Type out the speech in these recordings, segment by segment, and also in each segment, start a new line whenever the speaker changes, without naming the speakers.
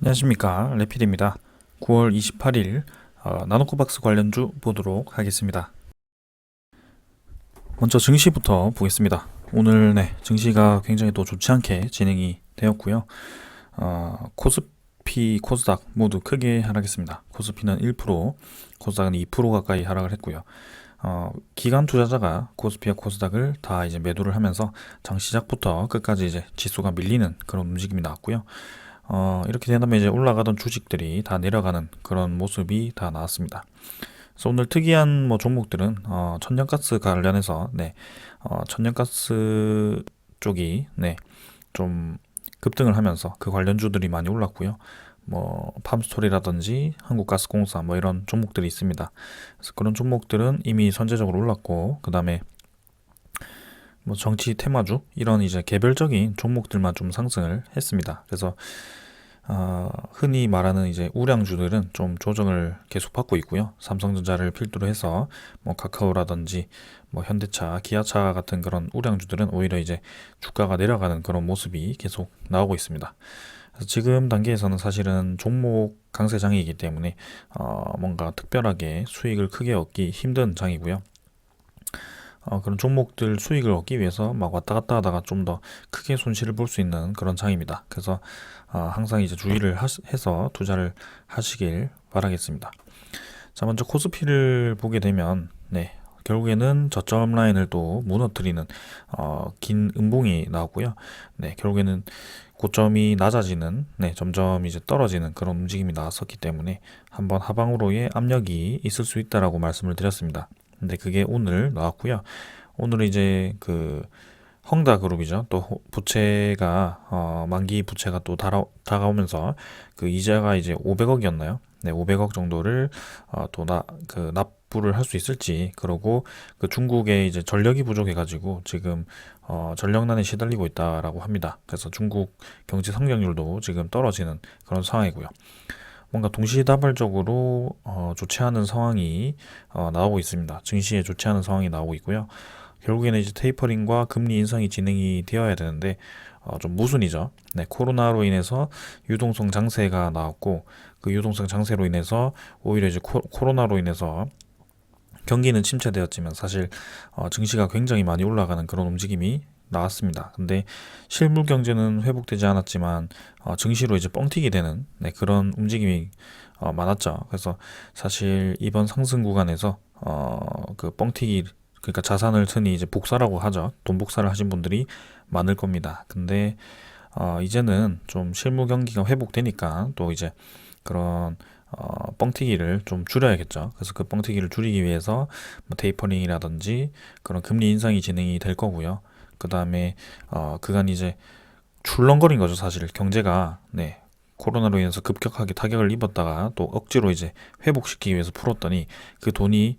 안녕하십니까, 레필입니다. 9월 28일 나노코박스 관련주 보도록 하겠습니다. 먼저 증시부터 보겠습니다. 오늘 증시가 굉장히 또 좋지 않게 진행이 되었고요. 코스피, 코스닥 모두 크게 하락했습니다. 코스피는 1%, 코스닥은 2% 가까이 하락을 했고요. 기관 투자자가 코스피와 코스닥을 다 이제 매도를 하면서 장 시작부터 끝까지 이제 지수가 밀리는 그런 움직임이 나왔고요. 이렇게 된다면 이제 올라가던 주식들이 다 내려가는 그런 모습이 다 나왔습니다. 그래서 오늘 특이한 종목들은 천연가스 관련해서 천연가스 쪽이 좀 급등을 하면서 그 관련주들이 많이 올랐고요. 팜스토리라든지 한국가스공사 이런 종목들이 있습니다. 그래서 그런 종목들은 이미 선제적으로 올랐고, 그 다음에 정치 테마주 이런 이제 개별적인 종목들만 좀 상승을 했습니다. 그래서 흔히 말하는 이제 우량주들은 좀 조정을 계속 받고 있고요. 삼성전자를 필두로 해서 카카오라든지 현대차, 기아차 같은 그런 우량주들은 오히려 이제 주가가 내려가는 그런 모습이 계속 나오고 있습니다. 그래서 지금 단계에서는 사실은 종목 강세장이기 때문에 뭔가 특별하게 수익을 크게 얻기 힘든 장이고요. 그런 종목들 수익을 얻기 위해서 막 왔다 갔다 하다가 좀 더 크게 손실을 볼 수 있는 그런 장입니다. 그래서 항상 이제 주의를 해서 투자를 하시길 바라겠습니다. 자, 먼저 코스피를 보게 되면 결국에는 저점 라인을 또 무너뜨리는 긴 음봉이 나왔고요. 결국에는 고점이 낮아지는, 점점 이제 떨어지는 그런 움직임이 나왔었기 때문에 한번 하방으로의 압력이 있을 수 있다라고 말씀을 드렸습니다. 근데 그게 오늘 나왔고요. 오늘은 이제 그 헝다그룹이죠. 또 부채가 만기 부채가 또 다가오면서 그 이자가 이제 500억이었나요? 500억 정도를 또 납부를 할 수 있을지, 그러고 그 중국에 이제 전력이 부족해가지고 지금 전력난에 시달리고 있다라고 합니다. 그래서 중국 경제 성장률도 지금 떨어지는 그런 상황이고요. 뭔가 동시다발적으로 좋지 않은 상황이 나오고 있습니다. 증시에 좋지 않은 상황이 나오고 있고요. 결국에는 이제 테이퍼링과 금리 인상이 진행이 되어야 되는데 좀 무순이죠. 코로나로 인해서 유동성 장세가 나왔고, 그 유동성 장세로 인해서 오히려 이제 코로나로 인해서 경기는 침체되었지만 사실 증시가 굉장히 많이 올라가는 그런 움직임이 나왔습니다. 근데 실물 경제는 회복되지 않았지만 증시로 이제 뻥튀기 되는 그런 움직임이 많았죠. 그래서 사실 이번 상승 구간에서 그 뻥튀기, 그러니까 자산을 흔히 이제 복사라고 하죠. 돈 복사를 하신 분들이 많을 겁니다. 근데 이제는 좀 실무 경기가 회복되니까 또 이제 그런 뻥튀기를 좀 줄여야겠죠. 그래서 그 뻥튀기를 줄이기 위해서 테이퍼링이라든지 그런 금리 인상이 진행이 될 거고요. 그 다음에 그간 이제 출렁거린 거죠. 사실 경제가 코로나로 인해서 급격하게 타격을 입었다가 또 억지로 이제 회복시키기 위해서 풀었더니 그 돈이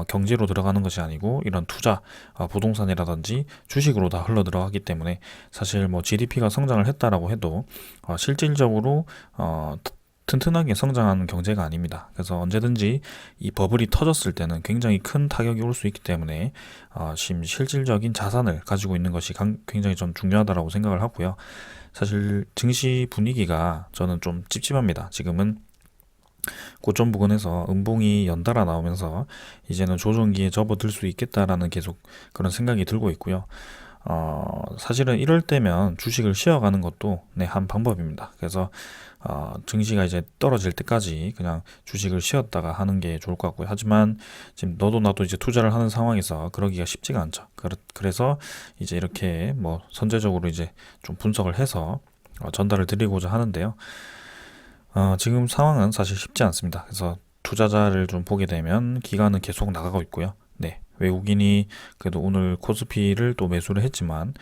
경제로 들어가는 것이 아니고 이런 투자, 부동산이라든지 주식으로 다 흘러 들어가기 때문에 사실 GDP가 성장을 했다라고 해도 실질적으로 튼튼하게 성장하는 경제가 아닙니다. 그래서 언제든지 이 버블이 터졌을 때는 굉장히 큰 타격이 올 수 있기 때문에 실질적인 자산을 가지고 있는 것이 굉장히 좀 중요하다고 생각을 하고요. 사실 증시 분위기가 저는 좀 찝찝합니다. 지금은 고점 부근에서 음봉이 연달아 나오면서 이제는 조정기에 접어들 수 있겠다라는 계속 그런 생각이 들고 있고요. 사실은 이럴 때면 주식을 쉬어가는 것도 한 방법입니다. 그래서 증시가 이제 떨어질 때까지 그냥 주식을 쉬었다가 하는 게 좋을 것 같고요. 하지만 지금 너도 나도 이제 투자를 하는 상황에서 그러기가 쉽지가 않죠. 그래서 이제 이렇게 선제적으로 이제 좀 분석을 해서 전달을 드리고자 하는데요. 지금 상황은 사실 쉽지 않습니다. 그래서 투자자를 좀 보게 되면 기관은 계속 나가고 있고요. 외국인이 그래도 오늘 코스피를 또 매수를 했지만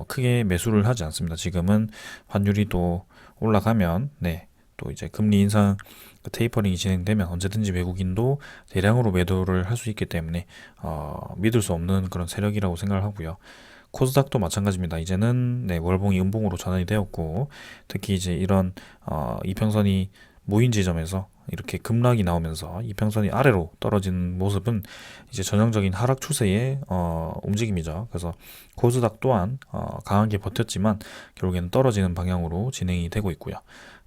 크게 매수를 하지 않습니다. 지금은 환율이 또 올라가면 또 이제 금리 인상 테이퍼링이 진행되면 언제든지 외국인도 대량으로 매도를 할 수 있기 때문에 믿을 수 없는 그런 세력이라고 생각을 하고요. 코스닥도 마찬가지입니다. 이제는 월봉이 음봉으로 전환이 되었고, 특히 이제 이런 이평선이 모인 지점에서 이렇게 급락이 나오면서 이평선이 아래로 떨어지는 모습은 이제 전형적인 하락 추세의 움직임이죠. 그래서 코스닥 또한 강하게 버텼지만 결국에는 떨어지는 방향으로 진행이 되고 있고요.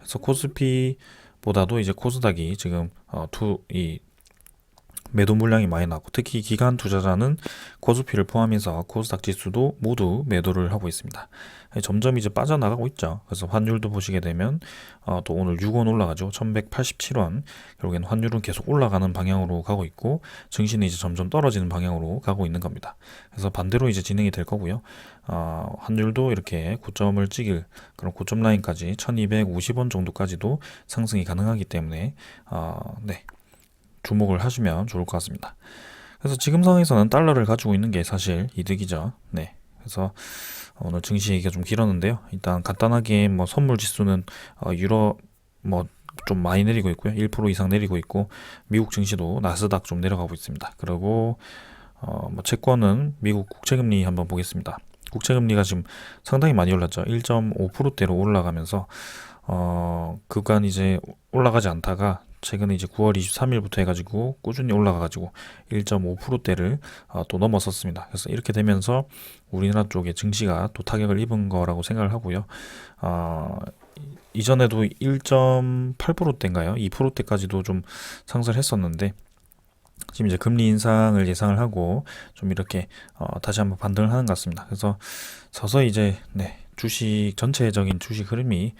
그래서 코스피보다도 이제 코스닥이 지금 이 매도 물량이 많이 나고, 특히 기관 투자자는 코스피를 포함해서 코스닥 지수도 모두 매도를 하고 있습니다. 점점 이제 빠져나가고 있죠. 그래서 환율도 보시게 되면 또 오늘 6원 올라가죠. 1187원. 결국엔 환율은 계속 올라가는 방향으로 가고 있고, 증시는 이제 점점 떨어지는 방향으로 가고 있는 겁니다. 그래서 반대로 이제 진행이 될 거고요. 환율도 이렇게 고점을 찍을 그런 고점 라인까지 1250원 정도까지도 상승이 가능하기 때문에 네, 주목을 하시면 좋을 것 같습니다. 그래서 지금 상황에서는 달러를 가지고 있는 게 사실 이득이죠. 네. 그래서 오늘 증시 얘기가 좀 길었는데요. 일단 간단하게 뭐 선물 지수는 유럽 뭐 좀 많이 내리고 있고요. 1% 이상 내리고 있고, 미국 증시도 나스닥 좀 내려가고 있습니다. 그리고 뭐 채권은 미국 국채금리 한번 보겠습니다. 국채금리가 지금 상당히 많이 올랐죠. 1.5%대로 올라가면서 그간 이제 올라가지 않다가 최근에 이제 9월 23일부터 해가지고 꾸준히 올라가가지고 1.5%대를 또 넘어섰습니다. 그래서 이렇게 되면서 우리나라 쪽에 증시가 또 타격을 입은 거라고 생각을 하고요. 이전에도 1.8%대인가요? 2%대까지도 좀 상승을 했었는데, 지금 이제 금리 인상을 예상을 하고 좀 이렇게 다시 한번 반등을 하는 것 같습니다. 그래서 서서히 이제 주식 전체적인 주식 흐름이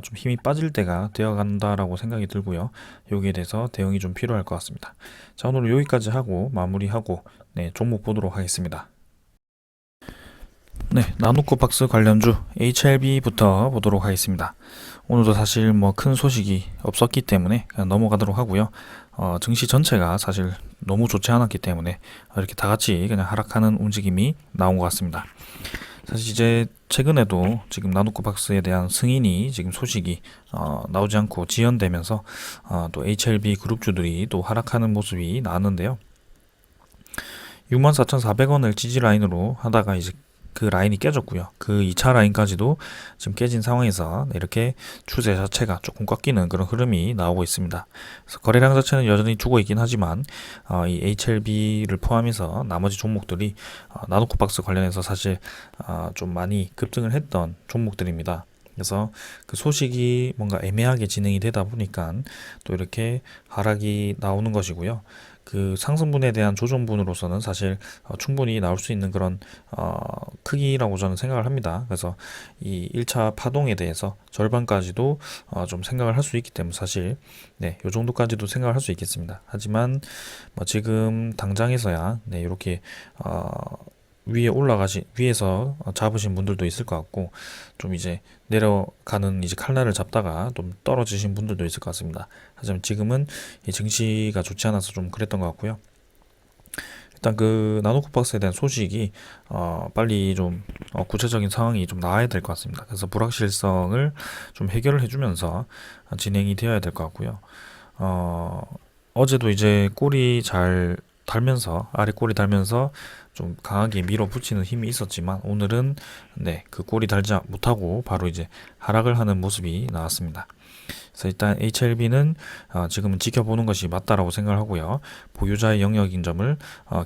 좀 힘이 빠질 때가 되어 간다라고 생각이 들고요. 여기에 대해서 대응이 좀 필요할 것 같습니다. 자, 오늘 여기까지 하고 마무리하고 종목 보도록 하겠습니다. 나누코 박스 관련주 HLB부터 보도록 하겠습니다. 오늘도 사실 뭐 큰 소식이 없었기 때문에 그냥 넘어가도록 하고요. 증시 전체가 사실 너무 좋지 않았기 때문에 이렇게 다 같이 그냥 하락하는 움직임이 나온 것 같습니다. 사실 이제 최근에도 지금 나누코 박스에 대한 승인이 지금 소식이 나오지 않고 지연되면서 또 HLB 그룹주들이 또 하락하는 모습이 나왔는데요. 64,400원을 지지 라인으로 하다가 이제 그 라인이 깨졌고요. 그 2차 라인까지도 지금 깨진 상황에서 이렇게 추세 자체가 조금 꺾이는 그런 흐름이 나오고 있습니다. 그래서 거래량 자체는 여전히 죽어 있긴 하지만 이 HLB를 포함해서 나머지 종목들이 나노코 박스 관련해서 사실 좀 많이 급등을 했던 종목들입니다. 그래서 그 소식이 뭔가 애매하게 진행이 되다 보니까 또 이렇게 하락이 나오는 것이고요. 그 상승분에 대한 조정분으로서는 사실 충분히 나올 수 있는 그런 크기라고 저는 생각을 합니다. 그래서 이 1차 파동에 대해서 절반까지도 좀 생각을 할 수 있기 때문에 사실 요 정도까지도 생각을 할 수 있겠습니다. 하지만 뭐 지금 당장에서야 이렇게 위에서 잡으신 분들도 있을 것 같고, 좀 이제 내려가는 이제 칼날을 잡다가 좀 떨어지신 분들도 있을 것 같습니다. 하지만 지금은 이 증시가 좋지 않아서 좀 그랬던 것 같고요. 일단 그 나노코 박스에 대한 소식이 빨리 좀 구체적인 상황이 좀 나와야 될 것 같습니다. 그래서 불확실성을 좀 해결을 해주면서 진행이 되어야 될 것 같고요. 어제도 이제 아래 꼬리 달면서 좀 강하게 밀어붙이는 힘이 있었지만, 오늘은 그 꼬리 달지 못하고 바로 이제 하락을 하는 모습이 나왔습니다. 그래서 일단 HLB는 지금은 지켜보는 것이 맞다라고 생각을 하고요. 보유자의 영역인 점을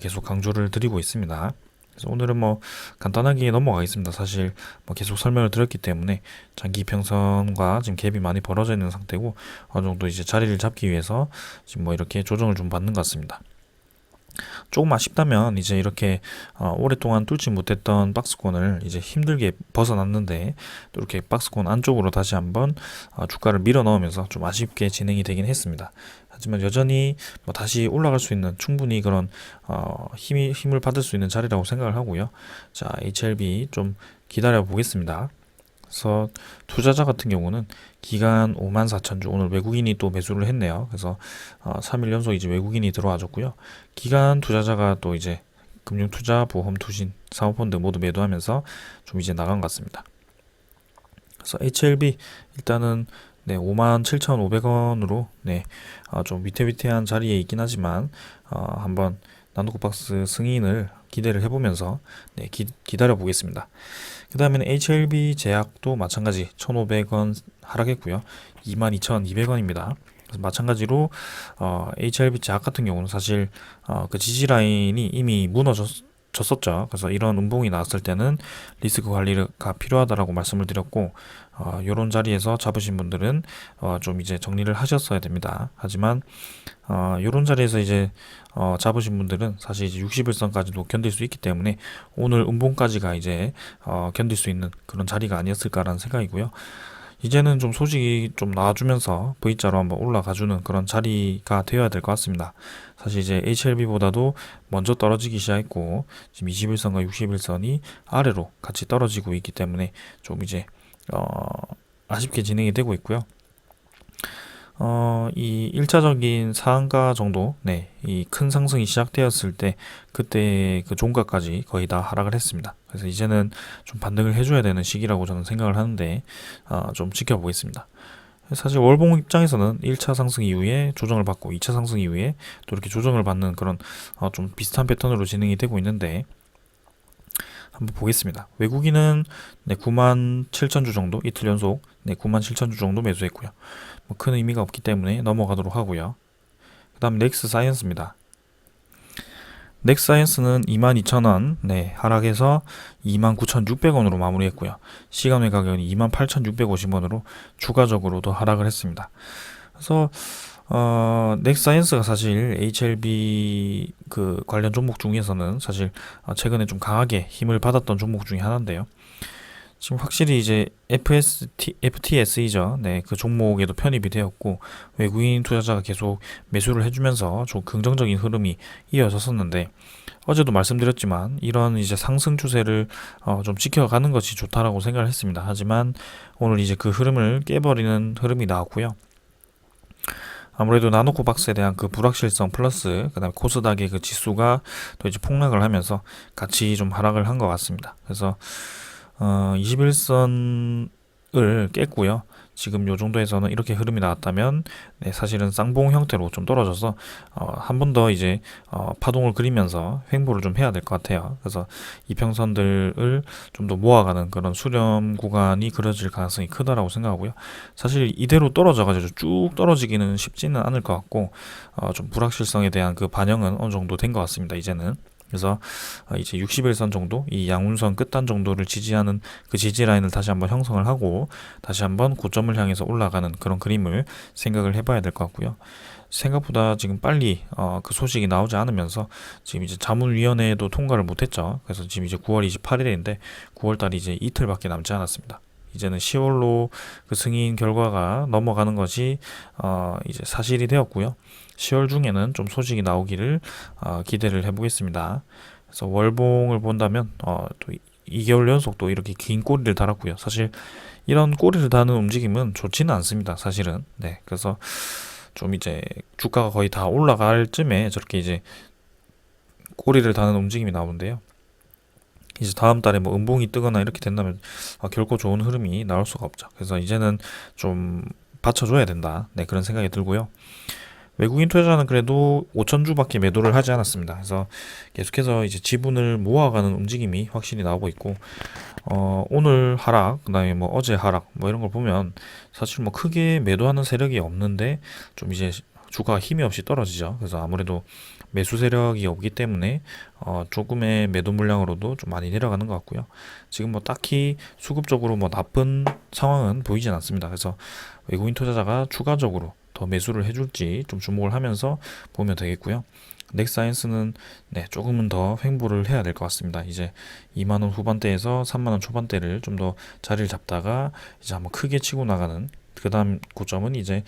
계속 강조를 드리고 있습니다. 그래서 오늘은 뭐 간단하게 넘어가겠습니다. 사실 뭐 계속 설명을 드렸기 때문에 장기 평선과 지금 갭이 많이 벌어져 있는 상태고, 어느 정도 이제 자리를 잡기 위해서 지금 뭐 이렇게 조정을 좀 받는 것 같습니다. 조금 아쉽다면 이제 이렇게 오랫동안 뚫지 못했던 박스권을 이제 힘들게 벗어났는데, 또 이렇게 박스권 안쪽으로 다시 한번 주가를 밀어 넣으면서 좀 아쉽게 진행이 되긴 했습니다. 하지만 여전히 뭐 다시 올라갈 수 있는 충분히 그런 힘을 받을 수 있는 자리라고 생각을 하고요. 자, HLB 좀 기다려 보겠습니다. 그래서 투자자 같은 경우는 기간 54,000주, 오늘 외국인이 또 매수를 했네요. 그래서 3일 연속 이제 외국인이 들어와줬고요. 기간 투자자가 또 이제 금융투자, 보험, 투신, 사모펀드 모두 매도하면서 좀 이제 나간 것 같습니다. 그래서 HLB 일단은 57,500원으로 좀 위태위태한 자리에 있긴 하지만 한번 나누코 박스 승인을 기대를 해보면서 기다려 보겠습니다. 그 다음에는 HLB 제약도 마찬가지 1,500원 하락했고요. 22,200원입니다. 그래서 마찬가지로 HLB 제약 같은 경우는 사실 그 지지 라인이 이미 무너졌 졌었죠. 그래서 이런 음봉이 나왔을 때는 리스크 관리가 필요하다라고 말씀을 드렸고, 요런 자리에서 잡으신 분들은 좀 이제 정리를 하셨어야 됩니다. 하지만 요런 자리에서 이제 잡으신 분들은 사실 이제 60일선까지도 견딜 수 있기 때문에 오늘 음봉까지가 이제 견딜 수 있는 그런 자리가 아니었을까라는 생각이고요. 이제는 좀 소식이 좀 나와주면서 V자로 한번 올라가주는 그런 자리가 되어야 될 것 같습니다. 사실 이제 HLB보다도 먼저 떨어지기 시작했고, 지금 21선과 61선이 아래로 같이 떨어지고 있기 때문에 좀 이제 아쉽게 진행이 되고 있고요. 이 1차적인 상한가 정도, 네, 이 큰 상승이 시작되었을 때, 그때 그 종가까지 거의 다 하락을 했습니다. 그래서 이제는 좀 반등을 해줘야 되는 시기라고 저는 생각을 하는데, 좀 지켜보겠습니다. 사실 월봉 입장에서는 1차 상승 이후에 조정을 받고 2차 상승 이후에 또 이렇게 조정을 받는 그런 좀 비슷한 패턴으로 진행이 되고 있는데, 한번 보겠습니다. 외국인은 네, 97,000주 정도 이틀 연속 97,000주 정도 매수했고요. 뭐 큰 의미가 없기 때문에 넘어가도록 하고요. 그 다음 넥스 사이언스입니다. 넥스 사이언스는 22,000원 하락해서 29,600원으로 마무리했고요. 시간외 가격은 28,650원으로 추가적으로도 하락을 했습니다. 그래서 넥스 사이언스가 사실 HLB 그 관련 종목 중에서는 사실 최근에 좀 강하게 힘을 받았던 종목 중에 하나인데요. 지금 확실히 이제 FTSE죠. 네, 그 종목에도 편입이 되었고 외국인 투자자가 계속 매수를 해주면서 좀 긍정적인 흐름이 이어졌었는데, 어제도 말씀드렸지만 이런 이제 상승 추세를 좀 지켜가는 것이 좋다라고 생각을 했습니다. 하지만 오늘 이제 그 흐름을 깨버리는 흐름이 나왔고요. 아무래도 나노코박스에 대한 그 불확실성 플러스 그다음에 코스닥의 그 지수가 또 이제 폭락을 하면서 같이 좀 하락을 한 것 같습니다. 그래서 21선을 깼고요. 지금 요 정도에서는 이렇게 흐름이 나왔다면 사실은 쌍봉 형태로 좀 떨어져서 한 번 더 이제 파동을 그리면서 횡보를 좀 해야 될 것 같아요. 그래서 이평선들을 좀 더 모아가는 그런 수렴 구간이 그려질 가능성이 크다라고 생각하고요. 사실 이대로 떨어져가지고 쭉 떨어지기는 쉽지는 않을 것 같고 좀 불확실성에 대한 그 반영은 어느 정도 된 것 같습니다. 이제는. 그래서 이제 60일선 정도, 이 양운선 끝단 정도를 지지하는 그 지지 라인을 다시 한번 형성을 하고 다시 한번 고점을 향해서 올라가는 그런 그림을 생각을 해봐야 될 것 같고요. 생각보다 지금 빨리 그 소식이 나오지 않으면서 지금 이제 자문위원회도 통과를 못했죠. 그래서 지금 이제 9월 28일인데 9월달이 이제 이틀밖에 남지 않았습니다. 이제는 10월로 그 승인 결과가 넘어가는 것이 이제 사실이 되었고요. 10월 중에는 좀 소식이 나오기를 기대를 해보겠습니다. 그래서 월봉을 본다면 또 2개월 연속 또 이렇게 긴 꼬리를 달았고요. 사실 이런 꼬리를 다는 움직임은 좋지는 않습니다. 사실은. 네, 그래서 좀 이제 주가가 거의 다 올라갈 쯤에 저렇게 이제 꼬리를 다는 움직임이 나오는데요. 이제 다음 달에 뭐 음봉이 뜨거나 이렇게 된다면 결코 좋은 흐름이 나올 수가 없죠. 그래서 이제는 좀 받쳐줘야 된다. 네, 그런 생각이 들고요. 외국인 투자자는 그래도 5,000주밖에 매도를 하지 않았습니다. 그래서 계속해서 이제 지분을 모아가는 움직임이 확실히 나오고 있고, 오늘 하락, 그다음에 뭐 어제 하락, 뭐 이런 걸 보면 사실 뭐 크게 매도하는 세력이 없는데 좀 이제 주가가 힘이 없이 떨어지죠. 그래서 아무래도 매수 세력이 없기 때문에 조금의 매도 물량으로도 좀 많이 내려가는 것 같고요. 지금 뭐 딱히 수급적으로 뭐 나쁜 상황은 보이진 않습니다. 그래서 외국인 투자자가 추가적으로 더 매수를 해줄지 좀 주목을 하면서 보면 되겠고요. 넥사이언스는 조금은 더 횡보를 해야 될 것 같습니다. 이제 2만원 후반대에서 3만원 초반대를 좀 더 자리를 잡다가 이제 한번 크게 치고 나가는, 그 다음 고점은 이제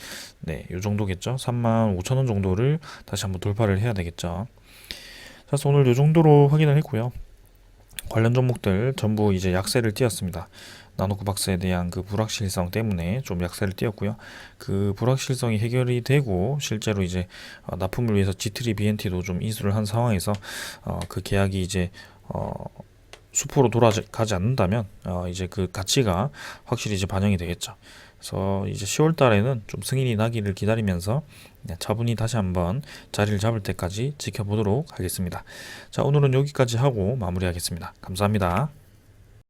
요 정도겠죠. 35,000원 정도를 다시 한번 돌파를 해야 되겠죠. 그래서 오늘 요 정도로 확인을 했고요. 관련 종목들 전부 이제 약세를 띄었습니다. 나노코박스에 대한 그 불확실성 때문에 좀 약세를 띄었고요. 그 불확실성이 해결이 되고 실제로 이제 납품을 위해서 G3 BNT도 좀 인수를 한 상황에서 그 계약이 이제 수포로 돌아가지 않는다면 이제 그 가치가 확실히 이제 반영이 되겠죠. 그래서 이제 10월 달에는 좀 승인이 나기를 기다리면서 차분히 다시 한번 자리를 잡을 때까지 지켜보도록 하겠습니다. 자, 오늘은 여기까지 하고 마무리하겠습니다. 감사합니다.